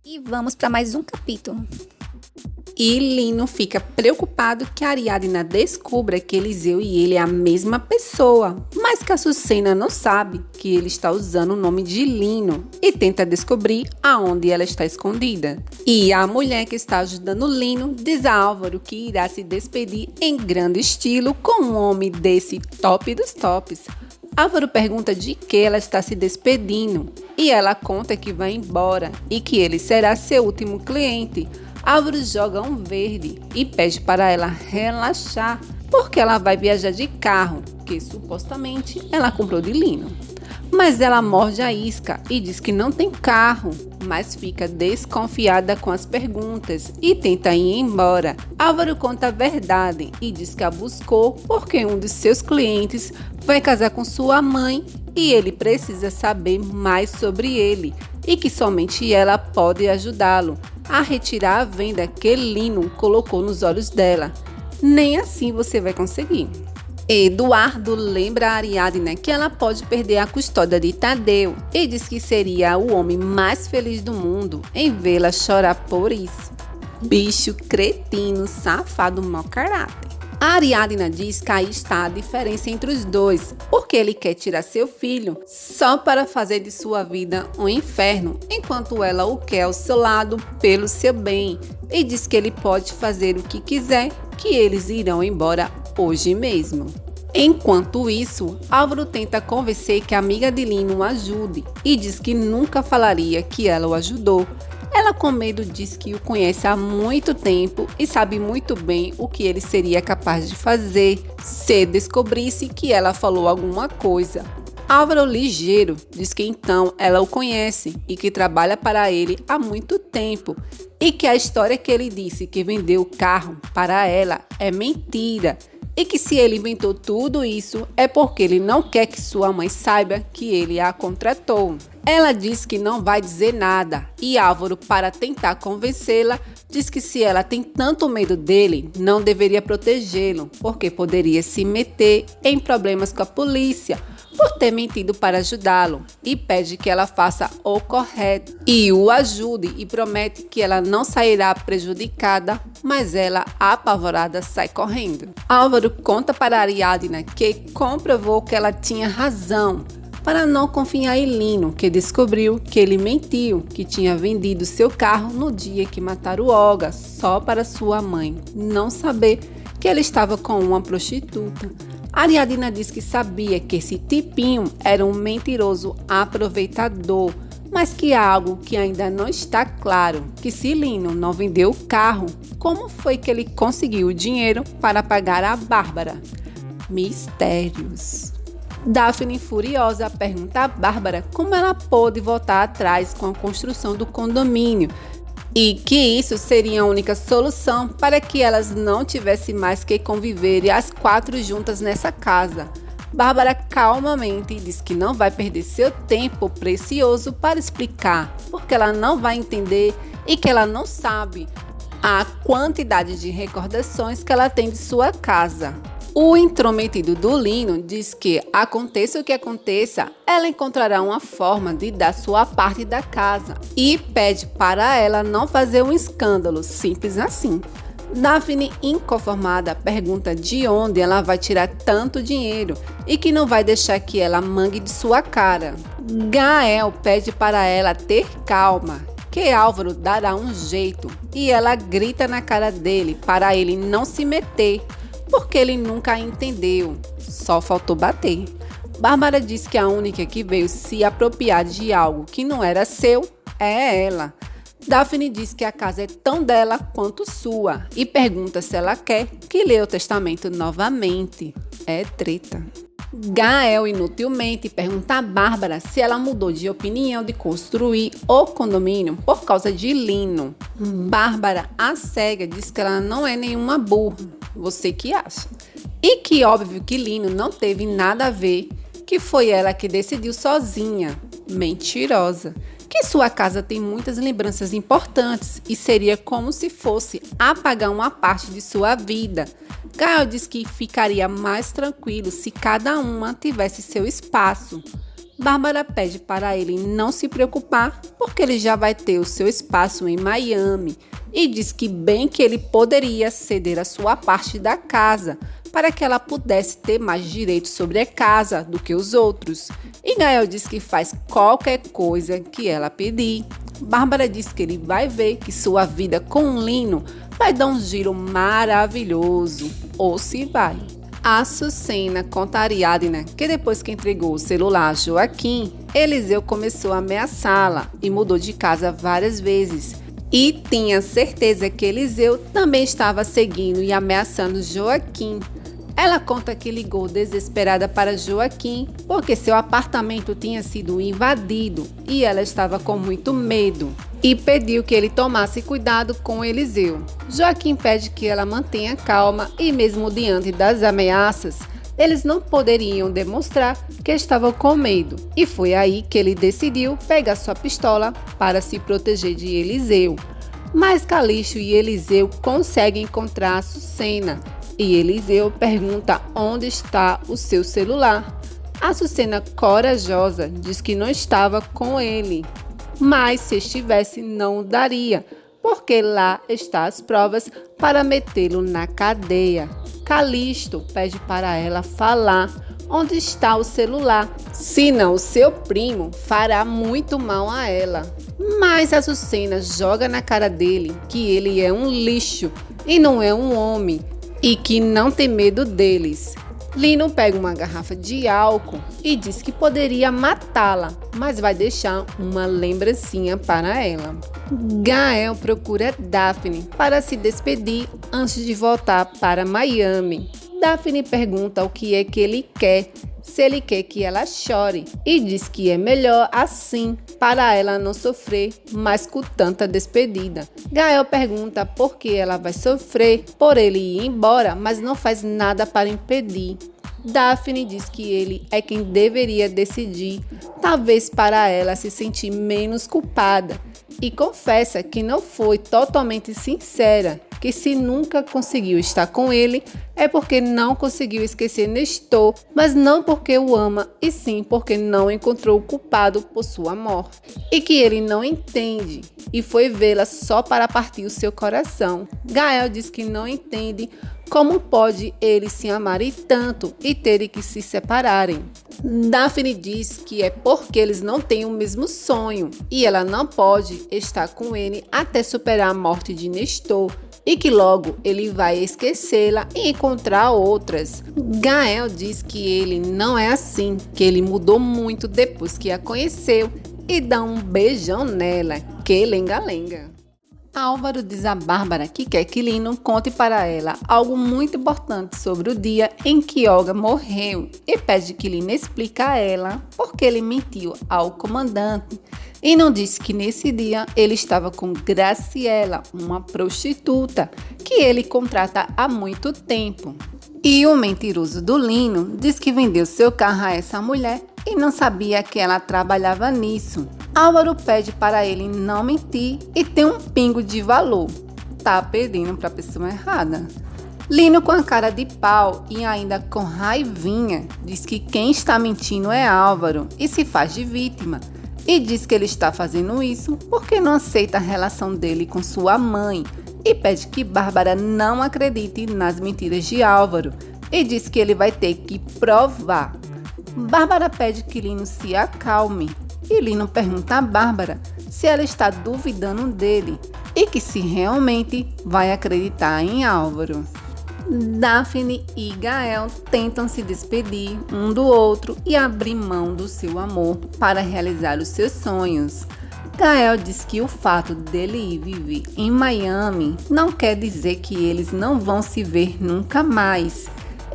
E vamos para mais um capítulo. E Lino fica preocupado que a Ariadna descubra que Eliseu e ele é a mesma pessoa, mas que a Açucena não sabe que ele está usando o nome de Lino e tenta descobrir aonde ela está escondida. E a mulher que está ajudando Lino diz a Álvaro que irá se despedir em grande estilo com um homem desse top dos tops. Álvaro pergunta de que ela está se despedindo e ela conta que vai embora e que ele será seu último cliente. Álvaro joga um verde e pede para ela relaxar, porque ela vai viajar de carro, que supostamente ela comprou de Lino. Mas ela morde a isca e diz que não tem carro, mas fica desconfiada com as perguntas e tenta ir embora. Álvaro conta a verdade e diz que a buscou porque um dos seus clientes vai casar com sua mãe e ele precisa saber mais sobre ele e que somente ela pode ajudá-lo a retirar a venda que Lino colocou nos olhos dela. Nem assim você vai conseguir. Eduardo lembra a Ariadna que ela pode perder a custódia de Tadeu e diz que seria o homem mais feliz do mundo em vê-la chorar por isso. Bicho cretino, safado, mau caráter. A Ariadna diz que aí está a diferença entre os dois, porque ele quer tirar seu filho só para fazer de sua vida um inferno, enquanto ela o quer ao seu lado pelo seu bem, e diz que ele pode fazer o que quiser, que eles irão embora hoje mesmo. Enquanto isso, Álvaro tenta convencer que a amiga de Lino o ajude e diz que nunca falaria que ela o ajudou. Ela, com medo, diz que o conhece há muito tempo e sabe muito bem o que ele seria capaz de fazer se descobrisse que ela falou alguma coisa. Álvaro, ligeiro, diz que então ela o conhece e que trabalha para ele há muito tempo e que a história que ele disse que vendeu o carro para ela é mentira e que se ele inventou tudo isso é porque ele não quer que sua mãe saiba que ele a contratou. Ela diz que não vai dizer nada e Álvaro, para tentar convencê-la, diz que se ela tem tanto medo dele, não deveria protegê-lo, porque poderia se meter em problemas com a polícia por ter mentido para ajudá-lo, e pede que ela faça o correto e o ajude e promete que ela não sairá prejudicada, mas ela, apavorada, sai correndo. Álvaro conta para Ariadna que comprovou que ela tinha razão para não confiar em Lino, que descobriu que ele mentiu, que tinha vendido seu carro no dia que mataram Olga, só para sua mãe não saber que ele estava com uma prostituta. Ariadna diz que sabia que esse tipinho era um mentiroso aproveitador, mas que há algo que ainda não está claro, que se Lino não vendeu o carro, como foi que ele conseguiu o dinheiro para pagar a Bárbara? Mistérios. Daphne, furiosa, pergunta a Bárbara como ela pôde voltar atrás com a construção do condomínio e que isso seria a única solução para que elas não tivessem mais que conviver as quatro juntas nessa casa. Bárbara calmamente diz que não vai perder seu tempo precioso para explicar, porque ela não vai entender e que ela não sabe a quantidade de recordações que ela tem de sua casa. O intrometido do Lino diz que, aconteça o que aconteça, ela encontrará uma forma de dar sua parte da casa e pede para ela não fazer um escândalo, simples assim. Daphne, inconformada, pergunta de onde ela vai tirar tanto dinheiro e que não vai deixar que ela mangue de sua cara. Gael pede para ela ter calma, que Álvaro dará um jeito, e ela grita na cara dele para ele não se meter, porque ele nunca entendeu, só faltou bater. Bárbara diz que a única que veio se apropriar de algo que não era seu é ela. Daphne diz que a casa é tão dela quanto sua e pergunta se ela quer que leia o testamento novamente. É treta. Gael inutilmente pergunta a Bárbara se ela mudou de opinião de construir o condomínio por causa de Lino. Bárbara, a cega, diz que ela não é nenhuma burra, você que acha. E que óbvio que Lino não teve nada a ver, que foi ela que decidiu sozinha. Mentirosa. Que sua casa tem muitas lembranças importantes e seria como se fosse apagar uma parte de sua vida. Gael diz que ficaria mais tranquilo se cada uma tivesse seu espaço. Bárbara pede para ele não se preocupar, porque ele já vai ter o seu espaço em Miami, e diz que bem que ele poderia ceder a sua parte da casa, para que ela pudesse ter mais direito sobre a casa do que os outros. E Gael diz que faz qualquer coisa que ela pedir. Bárbara diz que ele vai ver que sua vida com Lino vai dar um giro maravilhoso, ou se vai. A Açucena conta a Ariadna que depois que entregou o celular a Joaquim, Eliseu começou a ameaçá-la e mudou de casa várias vezes. E tinha certeza que Eliseu também estava seguindo e ameaçando Joaquim. Ela conta que ligou desesperada para Joaquim porque seu apartamento tinha sido invadido e ela estava com muito medo e pediu que ele tomasse cuidado com Eliseu. Joaquim pede que ela mantenha calma e mesmo diante das ameaças, eles não poderiam demonstrar que estavam com medo. E foi aí que ele decidiu pegar sua pistola para se proteger de Eliseu. Mas Calixto e Eliseu conseguem encontrar Açucena. E Eliseu pergunta onde está o seu celular. Açucena, corajosa, diz que não estava com ele, mas se estivesse não o daria, porque lá estão as provas para metê-lo na cadeia. Calixto pede para ela falar onde está o celular, senão o seu primo fará muito mal a ela. Mas Açucena joga na cara dele que ele é um lixo e não é um homem, e que não tem medo deles. Lino pega uma garrafa de álcool e diz que poderia matá-la, mas vai deixar uma lembrancinha para ela. Gael procura Daphne para se despedir antes de voltar para Miami. Daphne pergunta o que é que ele quer, se ele quer que ela chore, e diz que é melhor assim, para ela não sofrer mais com tanta despedida. Gael pergunta por que ela vai sofrer por ele ir embora, mas não faz nada para impedir. Daphne diz que ele é quem deveria decidir, talvez para ela se sentir menos culpada, e confessa que não foi totalmente sincera, que se nunca conseguiu estar com ele é porque não conseguiu esquecer Nestor, mas não porque o ama, e sim porque não encontrou o culpado por sua morte. E que ele não entende e foi vê-la só para partir o seu coração. Gael diz que não entende como pode eles se amarem tanto e terem que se separarem. Daphne diz que é porque eles não têm o mesmo sonho e ela não pode estar com ele até superar a morte de Nestor, e que logo ele vai esquecê-la e encontrar outras. Gael diz que ele não é assim, que ele mudou muito depois que a conheceu, e dá um beijão nela, que lenga-lenga. Álvaro diz a Bárbara que quer que Lino conte para ela algo muito importante sobre o dia em que Olga morreu e pede que Lino explique a ela porque ele mentiu ao comandante e não disse que nesse dia ele estava com Graciela, uma prostituta que ele contrata há muito tempo. E o mentiroso do Lino diz que vendeu seu carro a essa mulher e não sabia que ela trabalhava nisso. Álvaro pede para ele não mentir e ter um pingo de valor. Tá pedindo para a pessoa errada. Lino, com a cara de pau e ainda com raivinha, diz que quem está mentindo é Álvaro e se faz de vítima. E diz que ele está fazendo isso porque não aceita a relação dele com sua mãe e pede que Bárbara não acredite nas mentiras de Álvaro e diz que ele vai ter que provar. Bárbara pede que Lino se acalme e Lino pergunta a Bárbara se ela está duvidando dele e que se realmente vai acreditar em Álvaro. Daphne e Gael tentam se despedir um do outro e abrir mão do seu amor para realizar os seus sonhos. Gael diz que o fato dele ir viver em Miami não quer dizer que eles não vão se ver nunca mais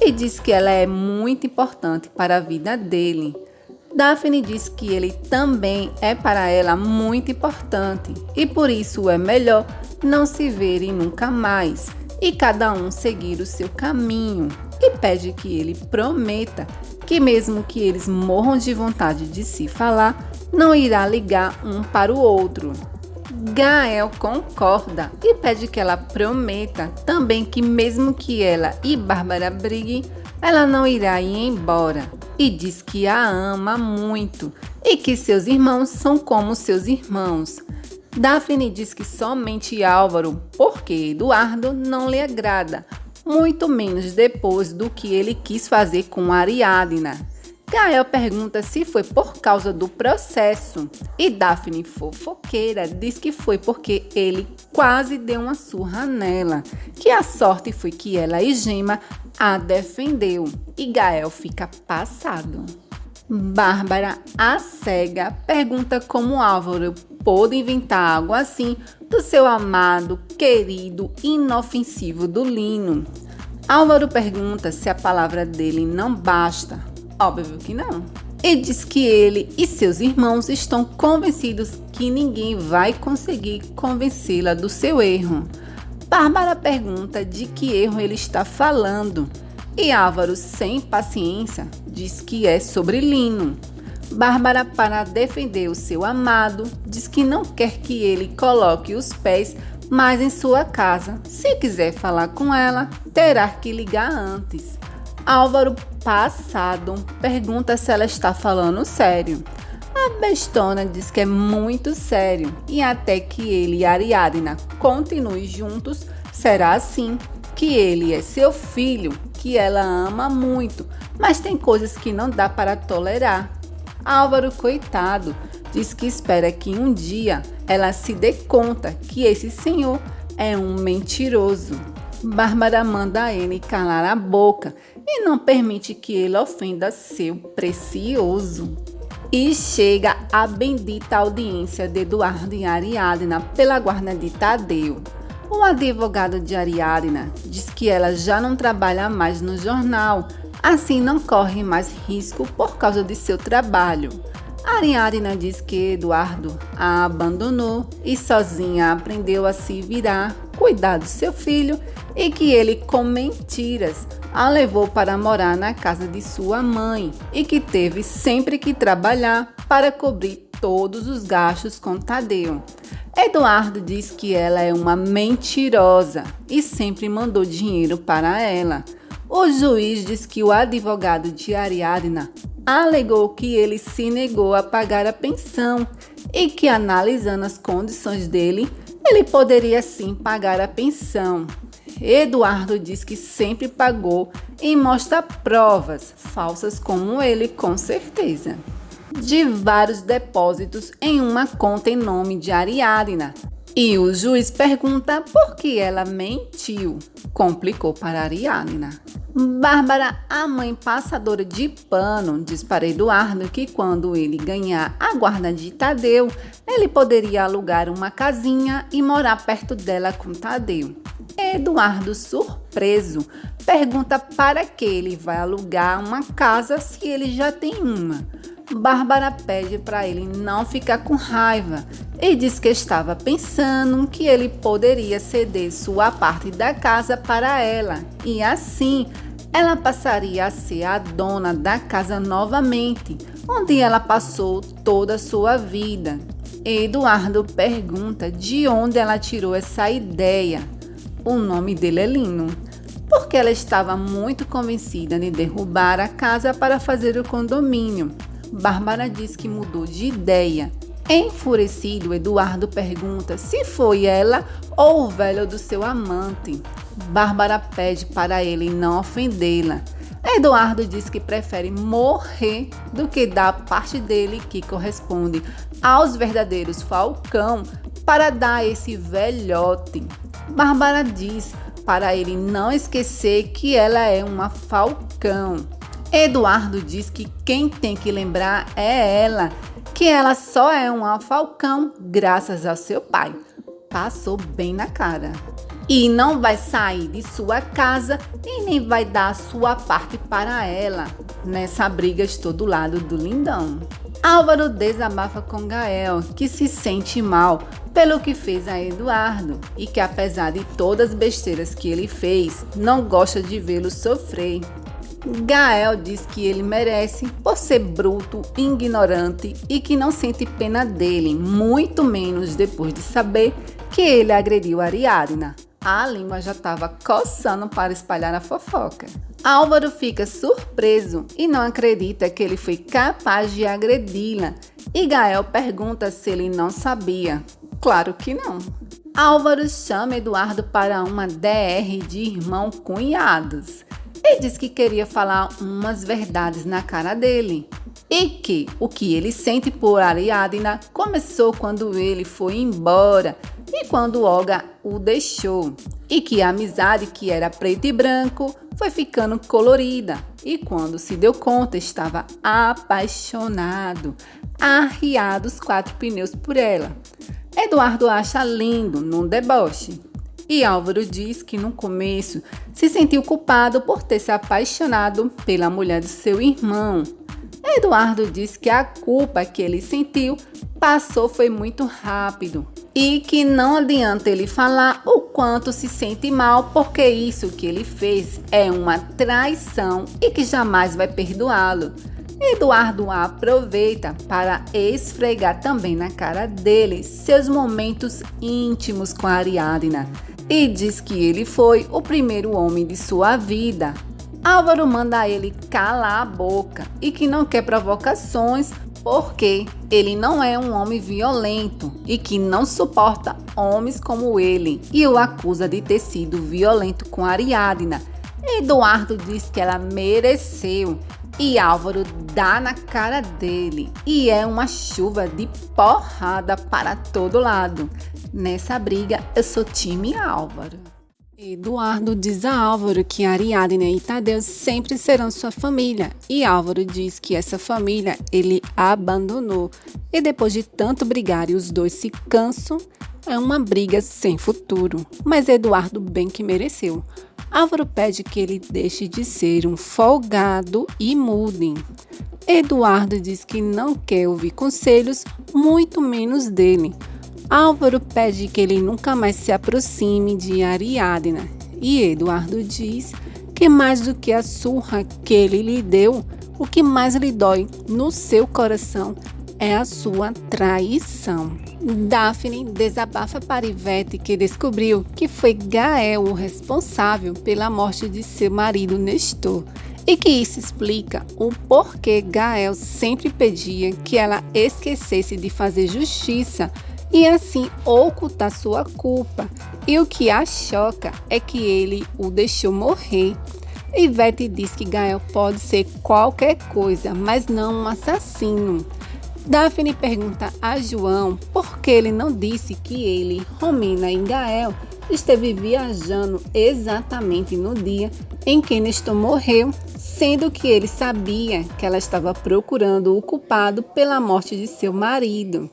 e diz que ela é muito importante para a vida dele. Daphne diz que ele também é para ela muito importante e por isso é melhor não se verem nunca mais e cada um seguir o seu caminho, e pede que ele prometa que mesmo que eles morram de vontade de se falar, não irá ligar um para o outro. Gael concorda e pede que ela prometa também que mesmo que ela e Bárbara briguem, ela não irá ir embora e diz que a ama muito e que seus irmãos são como seus irmãos. Daphne diz que somente Álvaro, porque Eduardo não lhe agrada, muito menos depois do que ele quis fazer com Ariadna. Gael pergunta se foi por causa do processo e Daphne, fofoqueira, diz que foi porque ele quase deu uma surra nela, que a sorte foi que ela e Gemma a defendeu e Gael fica passado. Bárbara, a cega, pergunta como Álvaro pôde inventar algo assim do seu amado, querido, inofensivo do Lino. Álvaro pergunta se a palavra dele não basta. Óbvio que não. E diz que ele e seus irmãos estão convencidos que ninguém vai conseguir convencê-la do seu erro. Bárbara pergunta de que erro ele está falando. E Álvaro, sem paciência, diz que é sobre Lino. Bárbara, para defender o seu amado, diz que não quer que ele coloque os pés mais em sua casa. Se quiser falar com ela, terá que ligar antes. Álvaro, passado, pergunta se ela está falando sério. A bestona diz que é muito sério e até que ele e Ariadna continuem juntos, será assim, que ele é seu filho, que ela ama muito, mas tem coisas que não dá para tolerar. Álvaro, coitado, diz que espera que um dia ela se dê conta que esse senhor é um mentiroso. Bárbara manda ele calar a boca e não permite que ele ofenda seu precioso. E chega a bendita audiência de Eduardo e Ariadna pela guarda de Tadeu. O advogado de Ariadna diz que ela já não trabalha mais no jornal, assim não corre mais risco por causa de seu trabalho. Ariadna diz que Eduardo a abandonou e sozinha aprendeu a se virar, cuidar do seu filho e que ele, com mentiras, a levou para morar na casa de sua mãe e que teve sempre que trabalhar para cobrir todos os gastos com Tadeu. Eduardo diz que ela é uma mentirosa e sempre mandou dinheiro para ela. O juiz diz que o advogado de Ariadna alegou que ele se negou a pagar a pensão e que, analisando as condições dele, ele poderia sim pagar a pensão. Eduardo diz que sempre pagou e mostra provas falsas como ele, com certeza, de vários depósitos em uma conta em nome de Ariadna. E o juiz pergunta por que ela mentiu. Complicou para Ariadna. Bárbara, a mãe passadora de pano, diz para Eduardo que quando ele ganhar a guarda de Tadeu, ele poderia alugar uma casinha e morar perto dela com Tadeu. Eduardo, surpreso, pergunta para que ele vai alugar uma casa se ele já tem uma. Bárbara pede para ele não ficar com raiva e diz que estava pensando que ele poderia ceder sua parte da casa para ela e assim ela passaria a ser a dona da casa novamente, onde ela passou toda a sua vida. Eduardo pergunta de onde ela tirou essa ideia. O nome dele é Lino, porque ela estava muito convencida de derrubar a casa para fazer o condomínio. Bárbara diz que mudou de ideia. Enfurecido, Eduardo pergunta se foi ela ou o velho do seu amante. Bárbara pede para ele não ofendê-la. Eduardo diz que prefere morrer do que dar a parte dele que corresponde aos verdadeiros Falcão para dar a esse velhote. Bárbara diz para ele não esquecer que ela é uma Falcão. Eduardo diz que quem tem que lembrar é ela, que ela só é uma Falcão graças ao seu pai. Passou bem na cara. E não vai sair de sua casa e nem vai dar a sua parte para ela. Nessa briga estou do lado do lindão. Álvaro desabafa com Gael, que se sente mal pelo que fez a Eduardo e que, apesar de todas as besteiras que ele fez, não gosta de vê-lo sofrer. Gael diz que ele merece por ser bruto, ignorante e que não sente pena dele, muito menos depois de saber que ele agrediu Ariadna. A língua já estava coçando para espalhar a fofoca. Álvaro fica surpreso e não acredita que ele foi capaz de agredi-la. E Gael pergunta se ele não sabia. Claro que não. Álvaro chama Eduardo para uma DR de irmão-cunhados. E diz que queria falar umas verdades na cara dele. E que o que ele sente por Ariadna começou quando ele foi embora e quando Olga o deixou. E que a amizade que era preto e branco foi ficando colorida. E quando se deu conta estava apaixonado, arriado os 4 pneus por ela. Eduardo acha lindo, num deboche. E Álvaro diz que no começo se sentiu culpado por ter se apaixonado pela mulher do seu irmão. Eduardo diz que a culpa que ele sentiu foi muito rápido e que não adianta ele falar o quanto se sente mal porque isso que ele fez é uma traição e que jamais vai perdoá-lo. Eduardo aproveita para esfregar também na cara dele seus momentos íntimos com a Ariadna e diz que ele foi o primeiro homem de sua vida. Álvaro manda ele calar a boca e que não quer provocações porque ele não é um homem violento e que não suporta homens como ele e o acusa de ter sido violento com a Ariadna. Eduardo diz que ela mereceu e Álvaro dá na cara dele e é uma chuva de porrada para todo lado. Nessa briga eu sou time Álvaro. Eduardo diz a Álvaro que Ariadna e Tadeu sempre serão sua família e Álvaro diz que essa família ele abandonou e depois de tanto brigar e os dois se cansam, é uma briga sem futuro, mas Eduardo bem que mereceu. Álvaro pede que ele deixe de ser um folgado e mude. Eduardo diz que não quer ouvir conselhos, muito menos dele. Álvaro pede que ele nunca mais se aproxime de Ariadna e Eduardo diz que mais do que a surra que ele lhe deu, o que mais lhe dói no seu coração é a sua traição. Daphne desabafa para Ivete que descobriu que foi Gael o responsável pela morte de seu marido Nestor e que isso explica o porquê Gael sempre pedia que ela esquecesse de fazer justiça e assim ocultar sua culpa. E o que a choca é que ele o deixou morrer. Ivete diz que Gael pode ser qualquer coisa, mas não um assassino. Daphne pergunta a João por que ele não disse que ele, Romina e Gael esteve viajando exatamente no dia em que Nestor morreu, sendo que ele sabia que ela estava procurando o culpado pela morte de seu marido.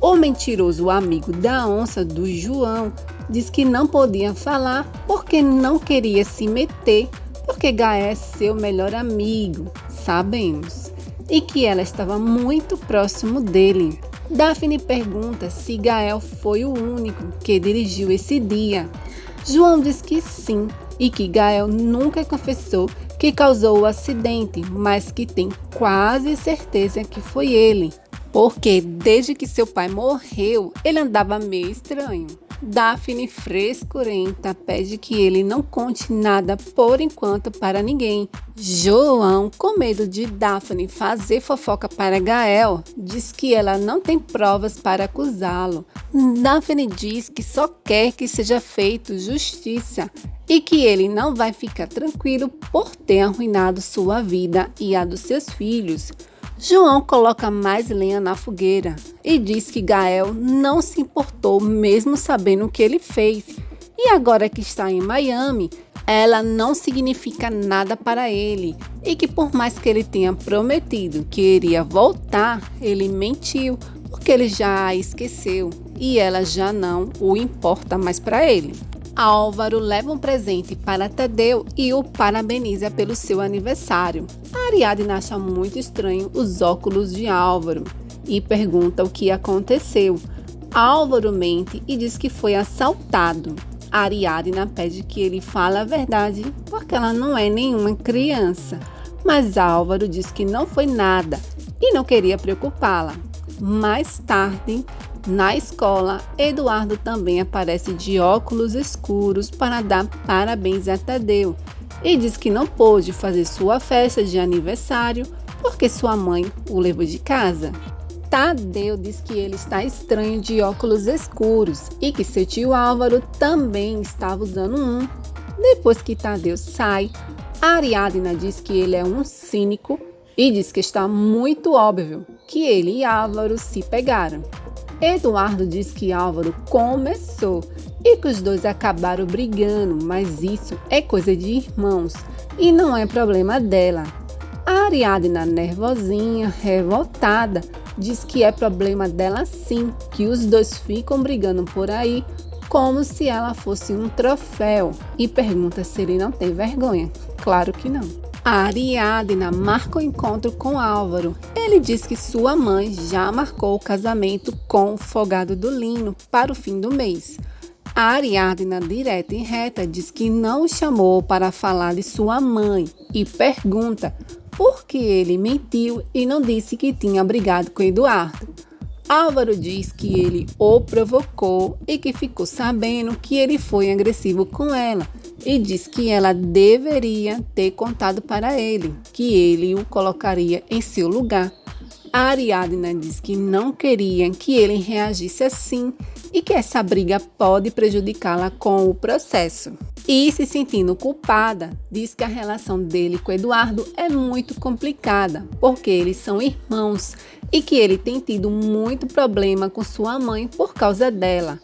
O mentiroso amigo da onça do João diz que não podia falar porque não queria se meter, porque Gael é seu melhor amigo, sabemos, e que ela estava muito próximo dele. Daphne pergunta se Gael foi o único que dirigiu esse dia. João diz que sim, e que Gael nunca confessou que causou o acidente, mas que tem quase certeza que foi ele. Porque desde que seu pai morreu, ele andava meio estranho. Daphne, frescurenta, pede que ele não conte nada por enquanto para ninguém. João, com medo de Daphne fazer fofoca para Gael, diz que ela não tem provas para acusá-lo. Daphne diz que só quer que seja feito justiça e que ele não vai ficar tranquilo por ter arruinado sua vida e a dos seus filhos. João coloca mais lenha na fogueira e diz que Gael não se importou mesmo sabendo o que ele fez. E agora que está em Miami, ela não significa nada para ele. E que por mais que ele tenha prometido que iria voltar, ele mentiu porque ele já a esqueceu e ela já não o importa mais para ele. Álvaro leva um presente para Tadeu e o parabeniza pelo seu aniversário. A Ariadna acha muito estranho os óculos de Álvaro e pergunta o que aconteceu. Álvaro mente e diz que foi assaltado. A Ariadna pede que ele fale a verdade porque ela não é nenhuma criança. Mas Álvaro diz que não foi nada e não queria preocupá-la. Mais tarde, Na escola, Eduardo também aparece de óculos escuros para dar parabéns a Tadeu e diz que não pôde fazer sua festa de aniversário porque sua mãe o levou de casa. Tadeu diz que ele está estranho de óculos escuros e que seu tio Álvaro também estava usando um. Depois que Tadeu sai, Ariadna diz que ele é um cínico e diz que está muito óbvio que ele e Álvaro se pegaram. Eduardo diz que Álvaro começou e que os dois acabaram brigando, mas isso é coisa de irmãos e não é problema dela. A Ariadna, nervosinha, revoltada, diz que é problema dela sim, que os dois ficam brigando por aí como se ela fosse um troféu e pergunta se ele não tem vergonha. Claro que não. A Ariadna marca o encontro com Álvaro. Ele diz que sua mãe já marcou o casamento com o folgado do Lino para o fim do mês. A Ariadna, direta e reta, diz que não o chamou para falar de sua mãe e pergunta por que ele mentiu e não disse que tinha brigado com Eduardo. Álvaro diz que ele o provocou e que ficou sabendo que ele foi agressivo com ela e diz que ela deveria ter contado para ele, que ele o colocaria em seu lugar. A Ariadna diz que não queria que ele reagisse assim e que essa briga pode prejudicá-la com o processo. E, se sentindo culpada, diz que a relação dele com Eduardo é muito complicada, porque eles são irmãos e que ele tem tido muito problema com sua mãe por causa dela.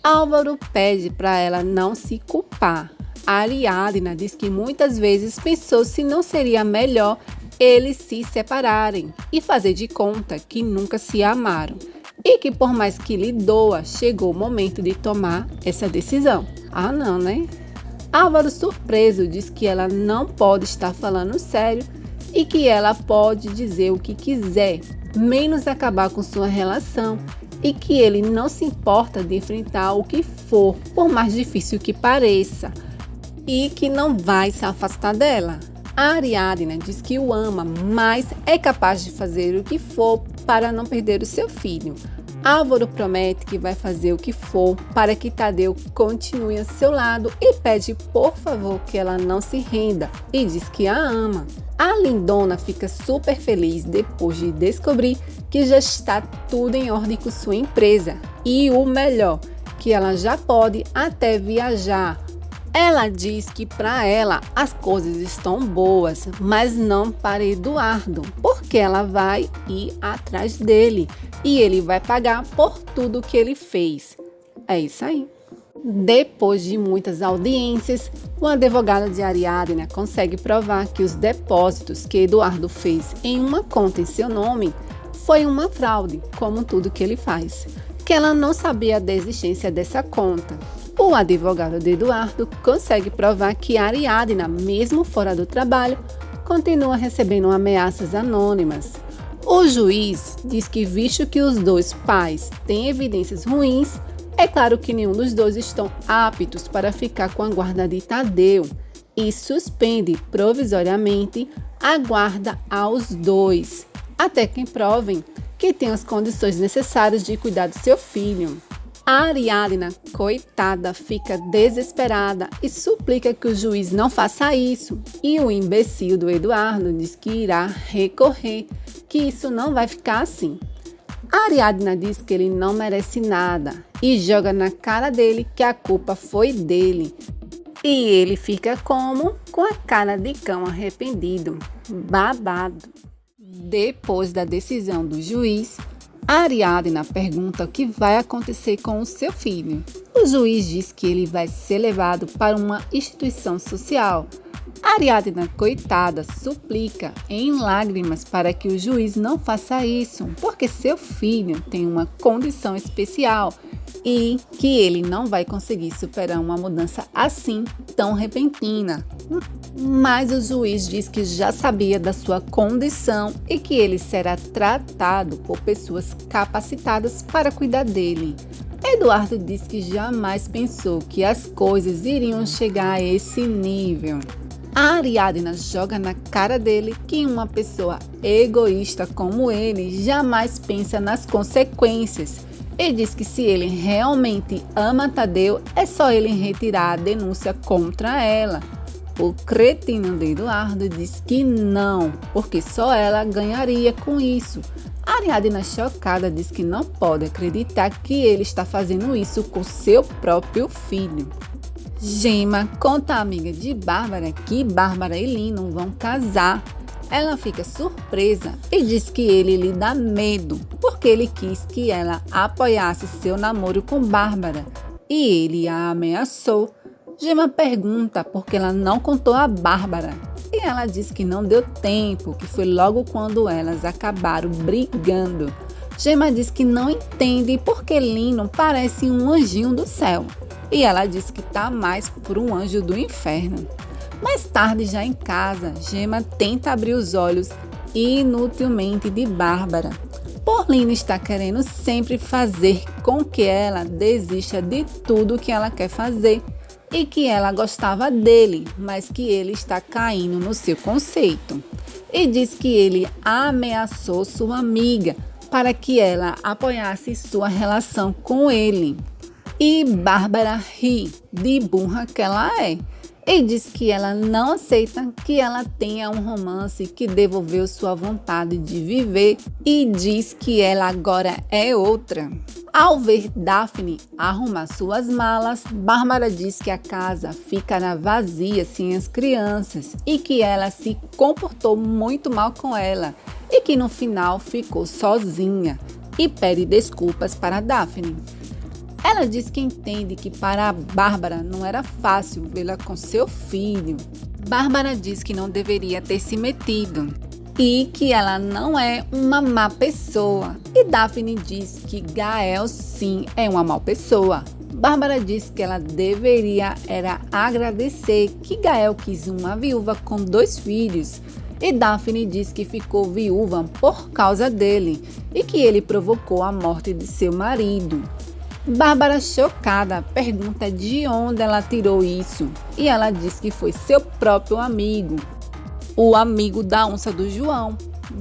Álvaro pede para ela não se culpar. A Ariadna diz que muitas vezes pensou se não seria melhor eles se separarem e fazer de conta que nunca se amaram. E que por mais que lhe doa, chegou o momento de tomar essa decisão. Ah, não, né? Álvaro, surpreso, diz que ela não pode estar falando sério e que ela pode dizer o que quiser, menos acabar com sua relação, e que ele não se importa de enfrentar o que for, por mais difícil que pareça, e que não vai se afastar dela. A Ariadna diz que o ama, mas é capaz de fazer o que for para não perder o seu filho. Álvaro promete que vai fazer o que for para que Tadeu continue ao seu lado e pede por favor que ela não se renda e diz que a ama. A lindona fica super feliz depois de descobrir que já está tudo em ordem com sua empresa e o melhor, que ela já pode até viajar. Ela diz que para ela as coisas estão boas, mas não para Eduardo, porque ela vai ir atrás dele e ele vai pagar por tudo que ele fez. É isso aí. Depois de muitas audiências, o advogado de Ariadna consegue provar que os depósitos que Eduardo fez em uma conta em seu nome foi uma fraude, como tudo que ele faz, que ela não sabia da existência dessa conta. O advogado de Eduardo consegue provar que Ariadna, mesmo fora do trabalho, continua recebendo ameaças anônimas. O juiz diz que, visto que os dois pais têm evidências ruins, é claro que nenhum dos dois estão aptos para ficar com a guarda de Tadeu e suspende provisoriamente a guarda aos dois, até que provem que tem as condições necessárias de cuidar do seu filho. A Ariadna, coitada, fica desesperada e suplica que o juiz não faça isso. E o imbecil do Eduardo diz que irá recorrer, que isso não vai ficar assim. A Ariadna diz que ele não merece nada e joga na cara dele que a culpa foi dele. E ele fica como? Com a cara de cão arrependido, babado. Depois da decisão do juiz, a Ariadna pergunta o que vai acontecer com o seu filho. O juiz diz que ele vai ser levado para uma instituição social. A Ariadna, coitada, suplica em lágrimas para que o juiz não faça isso, porque seu filho tem uma condição especial e que ele não vai conseguir superar uma mudança assim tão repentina. Mas o juiz diz que já sabia da sua condição e que ele será tratado por pessoas capacitadas para cuidar dele. Eduardo diz que jamais pensou que as coisas iriam chegar a esse nível. A Ariadna joga na cara dele que uma pessoa egoísta como ele jamais pensa nas consequências e diz que se ele realmente ama Tadeu, é só ele retirar a denúncia contra ela. O cretino de Eduardo diz que não, porque só ela ganharia com isso. Ariadna, chocada, diz que não pode acreditar que ele está fazendo isso com seu próprio filho. Gema conta à amiga de Bárbara que Bárbara e Lino vão casar. Ela fica surpresa e diz que ele lhe dá medo, porque ele quis que ela apoiasse seu namoro com Bárbara e ele a ameaçou. Gema pergunta por que ela não contou a Bárbara e ela diz que não deu tempo, que foi logo quando elas acabaram brigando. Gema diz que não entende porque Lino parece um anjinho do céu e ela diz que tá mais por um anjo do inferno. Mais tarde, já em casa, Gema tenta abrir os olhos inutilmente de Bárbara. Por Lino está querendo sempre fazer com que ela desista de tudo que ela quer fazer e que ela gostava dele, mas que ele está caindo no seu conceito. E diz que ele ameaçou sua amiga para que ela apoiasse sua relação com ele. E Bárbara ri de burra que ela é. E diz que ela não aceita que ela tenha um romance que devolveu sua vontade de viver e diz que ela agora é outra. Ao ver Daphne arrumar suas malas, Bárbara diz que a casa ficará vazia sem as crianças e que ela se comportou muito mal com ela e que no final ficou sozinha e pede desculpas para Daphne. Ela diz que entende que para a Bárbara não era fácil vê-la com seu filho. Bárbara diz que não deveria ter se metido e que ela não é uma má pessoa. E Daphne diz que Gael sim é uma má pessoa. Bárbara diz que ela deveria agradecer que Gael quis uma viúva com 2 filhos. E Daphne diz que ficou viúva por causa dele e que ele provocou a morte de seu marido. Bárbara, chocada, pergunta de onde ela tirou isso e ela diz que foi seu próprio amigo, o amigo da onça do João.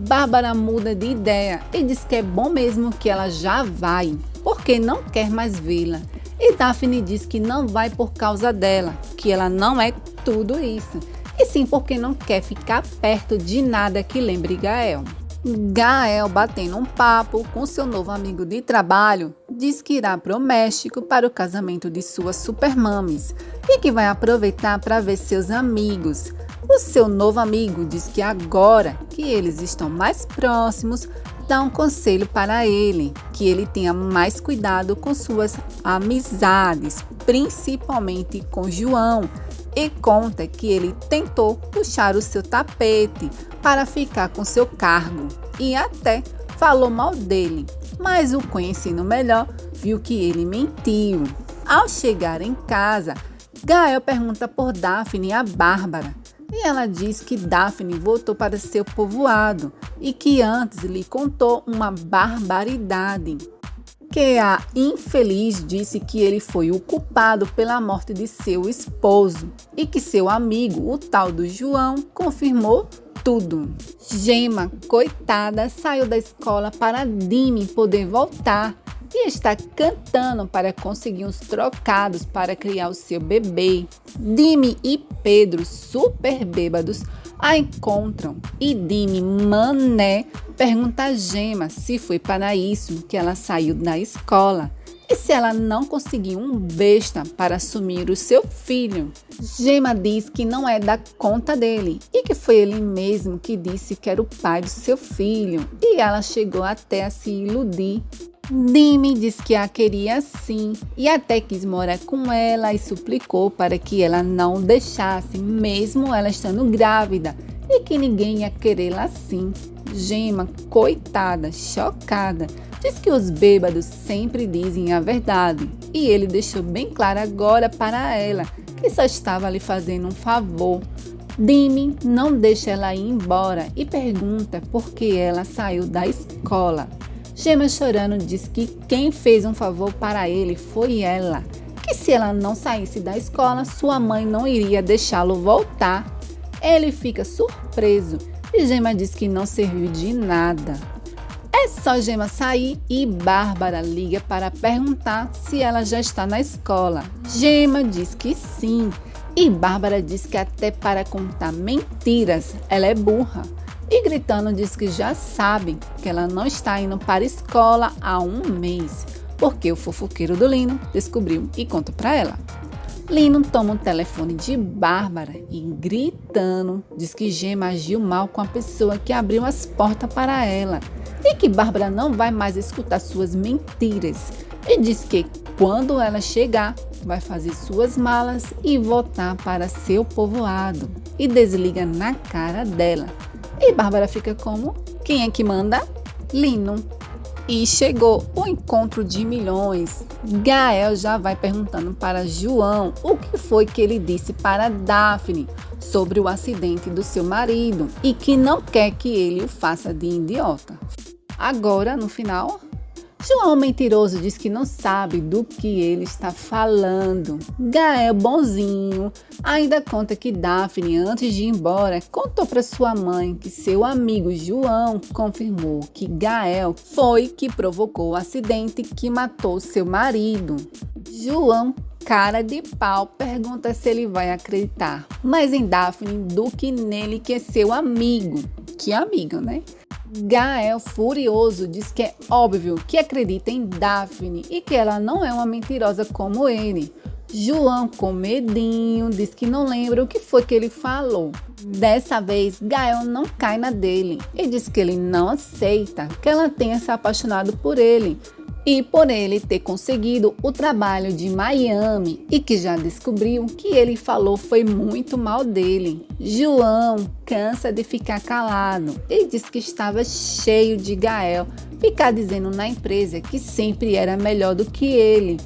Bárbara muda de ideia e diz que é bom mesmo que ela já vai, porque não quer mais vê-la. E Daphne diz que não vai por causa dela, que ela não é tudo isso, e sim porque não quer ficar perto de nada que lembre Gael. Gael, batendo um papo com seu novo amigo de trabalho, diz que irá para o México para o casamento de suas supermames e que vai aproveitar para ver seus amigos. O seu novo amigo diz que agora que eles estão mais próximos, dá um conselho para ele, que ele tenha mais cuidado com suas amizades, principalmente com João, e conta que ele tentou puxar o seu tapete para ficar com seu cargo e até falou mal dele, mas o conhecendo melhor viu que ele mentiu. Ao chegar em casa, Gael pergunta por Daphne a Bárbara e ela diz que Daphne voltou para seu povoado e que antes lhe contou uma barbaridade. Que a infeliz disse que ele foi o culpado pela morte de seu esposo e que seu amigo, o tal do João, confirmou tudo. Gema, coitada, saiu da escola para Dime poder voltar e está cantando para conseguir uns trocados para criar o seu bebê. Dime e Pedro, super bêbados, a encontram e Dime, mané, pergunta a Gema se foi para isso que ela saiu da escola e se ela não conseguiu um besta para assumir o seu filho. Gema diz que não é da conta dele e que foi ele mesmo que disse que era o pai do seu filho e ela chegou até a se iludir. Dime diz que a queria sim e até quis morar com ela e suplicou para que ela não deixasse, mesmo ela estando grávida, e que ninguém ia querê-la assim. Gema, coitada, chocada, diz que os bêbados sempre dizem a verdade e ele deixou bem claro agora para ela que só estava lhe fazendo um favor. Dime não deixa ela ir embora e pergunta por que ela saiu da escola. Gema, chorando, diz que quem fez um favor para ele foi ela, que se ela não saísse da escola, sua mãe não iria deixá-lo voltar. Ele fica surpreso e Gema diz que não serviu de nada. É só Gema sair e Bárbara liga para perguntar se ela já está na escola. Gema diz que sim e Bárbara diz que até para contar mentiras ela é burra. E gritando diz que já sabe que ela não está indo para a escola há um mês, porque o fofoqueiro do Lino descobriu e conta para ela. Lino toma o telefone de Bárbara e gritando diz que Gema agiu mal com a pessoa que abriu as portas para ela e que Bárbara não vai mais escutar suas mentiras e diz que quando ela chegar vai fazer suas malas e voltar para seu povoado e desliga na cara dela. E Bárbara fica como? Quem é que manda? Lino. E chegou o encontro de milhões. Gael já vai perguntando para João o que foi que ele disse para Daphne sobre o acidente do seu marido e que não quer que ele o faça de idiota. Agora, no final, João mentiroso diz que não sabe do que ele está falando. Gael bonzinho ainda conta que Daphne, antes de ir embora, contou para sua mãe que seu amigo João confirmou que Gael foi que provocou o acidente que matou seu marido. João, cara de pau, pergunta se ele vai acreditar mais em Daphne do que nele, que é seu amigo. Que amigo, né? Gael, furioso, diz que é óbvio que acredita em Daphne e que ela não é uma mentirosa como ele. João, com medinho, diz que não lembra o que foi que ele falou. Dessa vez, Gael não cai na dele e diz que ele não aceita que ela tenha se apaixonado por ele e por ele ter conseguido o trabalho de Miami e que já descobriu que ele falou foi muito mal dele. João cansa de ficar calado e diz que estava cheio de Gael ficar dizendo na empresa que sempre era melhor do que ele.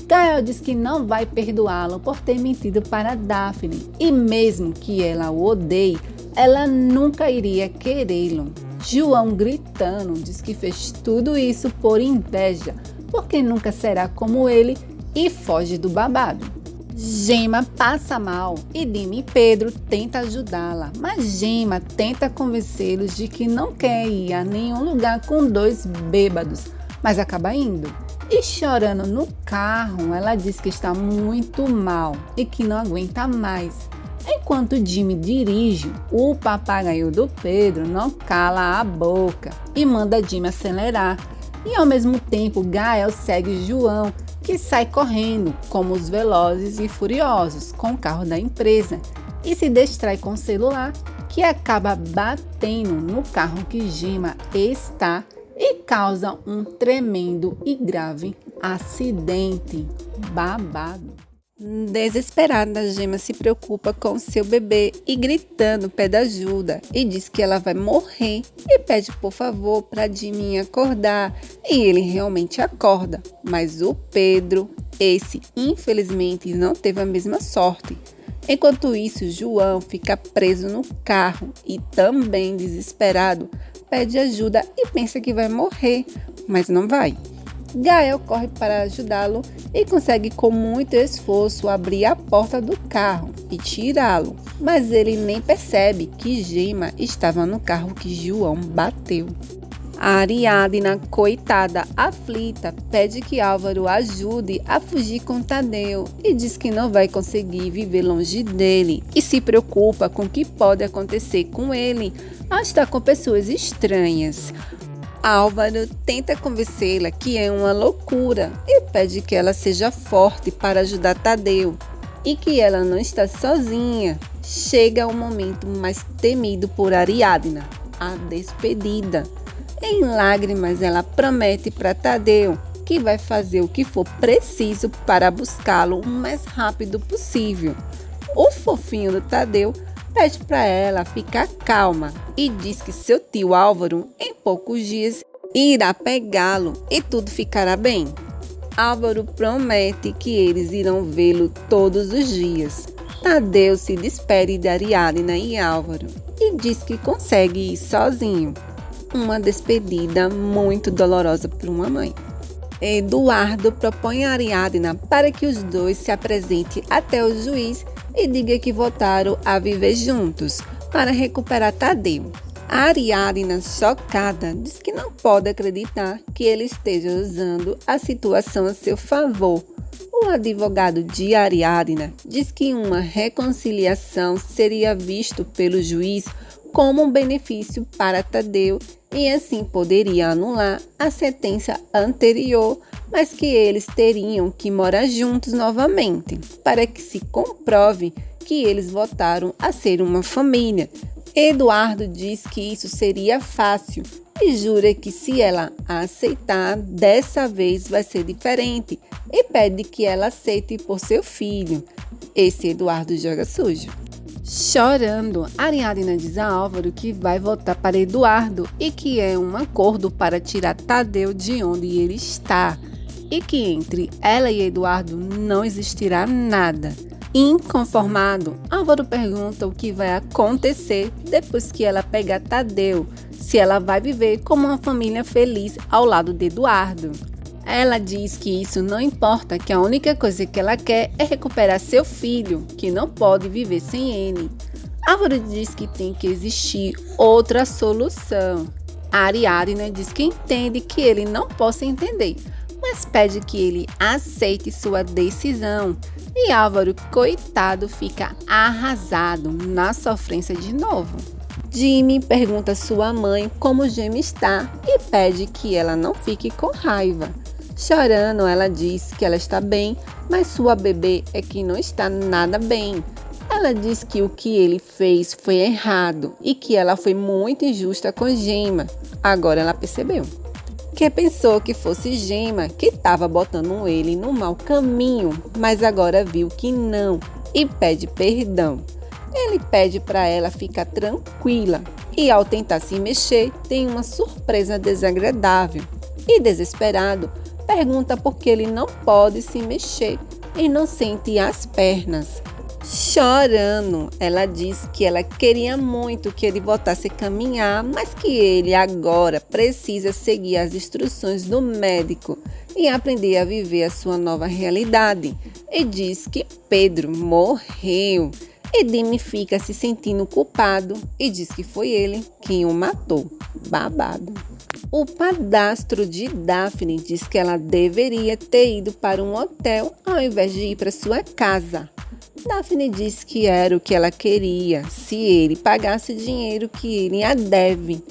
Gael diz que não vai perdoá-lo por ter mentido para Daphne e mesmo que ela o odeie, ela nunca iria querê-lo. João, gritando, diz que fez tudo isso por inveja, porque nunca será como ele e foge do babado. Gema passa mal e Dima e Pedro tentam ajudá-la, mas Gema tenta convencê-los de que não quer ir a nenhum lugar com dois bêbados, mas acaba indo. E chorando no carro, ela diz que está muito mal e que não aguenta mais. Enquanto Jimmy dirige, o papagaio do Pedro não cala a boca e manda Jimmy acelerar. E ao mesmo tempo, Gael segue João, que sai correndo, como os Velozes e Furiosos, com o carro da empresa, e se distrai com o celular, que acaba batendo no carro que Gema está e causa um tremendo e grave acidente. Babado. Desesperada, Gema se preocupa com seu bebê e gritando pede ajuda e diz que ela vai morrer e pede por favor para Jimmy acordar e ele realmente acorda, mas o Pedro, esse infelizmente não teve a mesma sorte. Enquanto isso, João fica preso no carro e também desesperado pede ajuda e pensa que vai morrer, mas não vai. Gael corre para ajudá-lo e consegue com muito esforço abrir a porta do carro e tirá-lo, mas ele nem percebe que Gema estava no carro que João bateu. A Ariadna, coitada, aflita, pede que Álvaro ajude a fugir com Tadeu e diz que não vai conseguir viver longe dele e se preocupa com o que pode acontecer com ele ao estar com pessoas estranhas. Álvaro tenta convencê-la que é uma loucura e pede que ela seja forte para ajudar Tadeu e que ela não está sozinha. Chega o momento mais temido por Ariadna, a despedida. Em lágrimas, ela promete para Tadeu que vai fazer o que for preciso para buscá-lo o mais rápido possível. O fofinho do Tadeu pede para ela ficar calma e diz que seu tio Álvaro, em poucos dias, irá pegá-lo e tudo ficará bem. Álvaro promete que eles irão vê-lo todos os dias. Tadeu se despede de Ariadna e Álvaro e diz que consegue ir sozinho. Uma despedida muito dolorosa para uma mãe. Eduardo propõe a Ariadna para que os dois se apresentem até o juiz e diga que voltaram a viver juntos para recuperar Tadeu. A Ariadna, chocada, diz que não pode acreditar que ele esteja usando a situação a seu favor. O advogado de Ariadna diz que uma reconciliação seria visto pelo juiz como um benefício para Tadeu e assim poderia anular a sentença anterior, mas que eles teriam que morar juntos novamente para que se comprove que eles voltaram a ser uma família. Eduardo diz que isso seria fácil e jura que se ela aceitar, dessa vez vai ser diferente e pede que ela aceite por seu filho. Esse Eduardo joga sujo. Chorando, Ariadna diz a Álvaro que vai voltar para Eduardo e que é um acordo para tirar Tadeu de onde ele está e que entre ela e Eduardo não existirá nada. Inconformado, Álvaro pergunta o que vai acontecer depois que ela pegar Tadeu, se ela vai viver como uma família feliz ao lado de Eduardo. Ela diz que isso não importa, que a única coisa que ela quer é recuperar seu filho, que não pode viver sem ele. Álvaro diz que tem que existir outra solução. A Ariadna diz que entende que ele não possa entender, mas pede que ele aceite sua decisão. E Álvaro, coitado, fica arrasado na sofrência de novo. Jimmy pergunta a sua mãe como Gêmea está e pede que ela não fique com raiva. Chorando, ela diz que ela está bem, mas sua bebê é que não está nada bem. Ela diz que o que ele fez foi errado e que ela foi muito injusta com Gema. Agora ela percebeu. Que pensou que fosse Gema que estava botando ele no mau caminho, mas agora viu que não e pede perdão. Ele pede para ela ficar tranquila e ao tentar se mexer tem uma surpresa desagradável. E desesperado, pergunta por que ele não pode se mexer e não sente as pernas. Chorando, ela diz que ela queria muito que ele voltasse a caminhar, mas que ele agora precisa seguir as instruções do médico e aprender a viver a sua nova realidade. E diz que Pedro morreu. E Jimmy fica se sentindo culpado e diz que foi ele quem o matou. Babado. O padrasto de Daphne diz que ela deveria ter ido para um hotel ao invés de ir para sua casa. Daphne diz que era o que ela queria, se ele pagasse o dinheiro que ele a deve.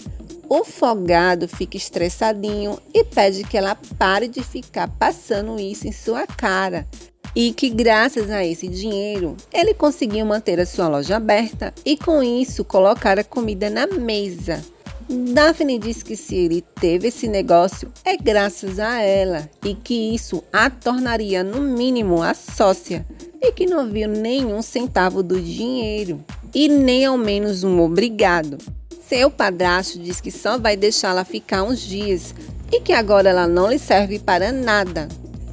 O Folgado fica estressadinho e pede que ela pare de ficar passando isso em sua cara. E que graças a esse dinheiro, ele conseguiu manter a sua loja aberta e com isso colocar a comida na mesa. Daphne diz que se ele teve esse negócio é graças a ela e que isso a tornaria no mínimo a sócia e que não viu nenhum centavo do dinheiro e nem ao menos um obrigado. Seu padrasto diz que só vai deixá-la ficar uns dias e que agora ela não lhe serve para nada.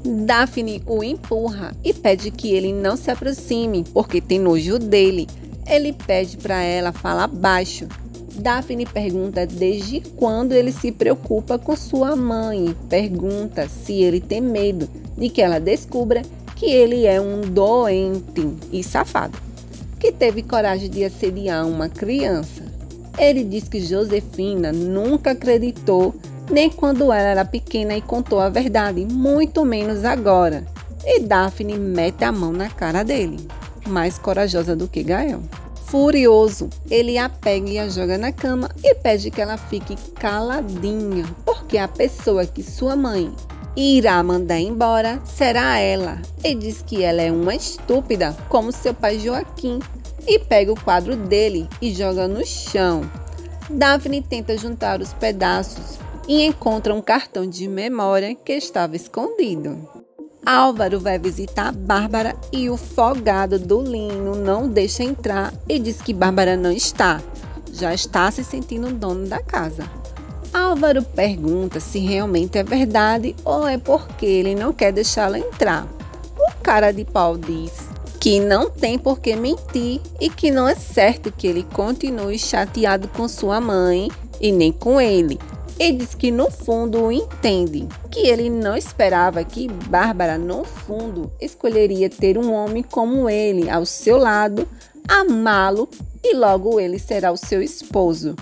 Daphne o empurra e pede que ele não se aproxime porque tem nojo dele. Ele pede para ela falar baixo. Daphne pergunta desde quando ele se preocupa com sua mãe e pergunta se ele tem medo de que ela descubra que ele é um doente e safado, que teve coragem de assediar uma criança. Ele diz que Josefina nunca acreditou, nem quando ela era pequena e contou a verdade, muito menos agora. E Daphne mete a mão na cara dele, mais corajosa do que Gael. Furioso, ele a pega e a joga na cama e pede que ela fique caladinha, porque a pessoa que sua mãe irá mandar embora será ela. E diz que ela é uma estúpida, como seu pai Joaquim, e pega o quadro dele e joga no chão. Daphne tenta juntar os pedaços e encontra um cartão de memória que estava escondido. Álvaro vai visitar Bárbara e o Folgado do Lino não deixa entrar e diz que Bárbara não está. Já está se sentindo dono da casa. Álvaro pergunta se realmente é verdade ou é porque ele não quer deixá-la entrar. O cara de pau diz que não tem por que mentir e que não é certo que ele continue chateado com sua mãe e nem com ele. E diz que no fundo o entende, que ele não esperava que Bárbara no fundo escolheria ter um homem como ele ao seu lado, amá-lo e logo ele será o seu esposo.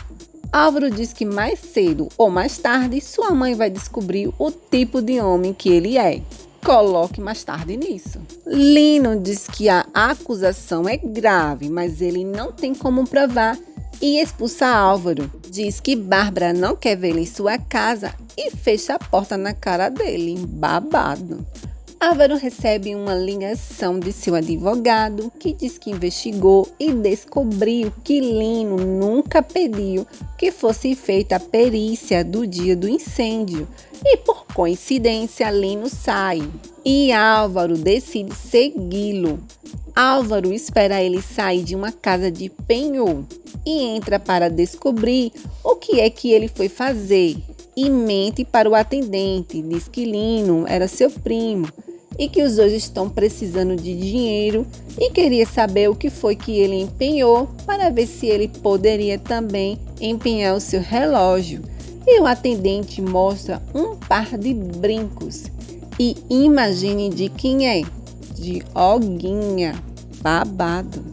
Álvaro diz que mais cedo ou mais tarde sua mãe vai descobrir o tipo de homem que ele é. Coloque mais tarde nisso. Lino diz que a acusação é grave, mas ele não tem como provar e expulsa Álvaro. Diz que Bárbara não quer vê-lo em sua casa e fecha a porta na cara dele. Babado. Álvaro recebe uma ligação de seu advogado que diz que investigou e descobriu que Lino nunca pediu que fosse feita a perícia do dia do incêndio e, por coincidência, Lino sai e Álvaro decide segui-lo. Álvaro espera ele sair de uma casa de penhor e entra para descobrir o que é que ele foi fazer e mente para o atendente, diz que Lino era seu primo e que os dois estão precisando de dinheiro e queria saber o que foi que ele empenhou para ver se ele poderia também empenhar o seu relógio. E o atendente mostra um par de brincos e imagine de quem é? De Olguinha. Babado.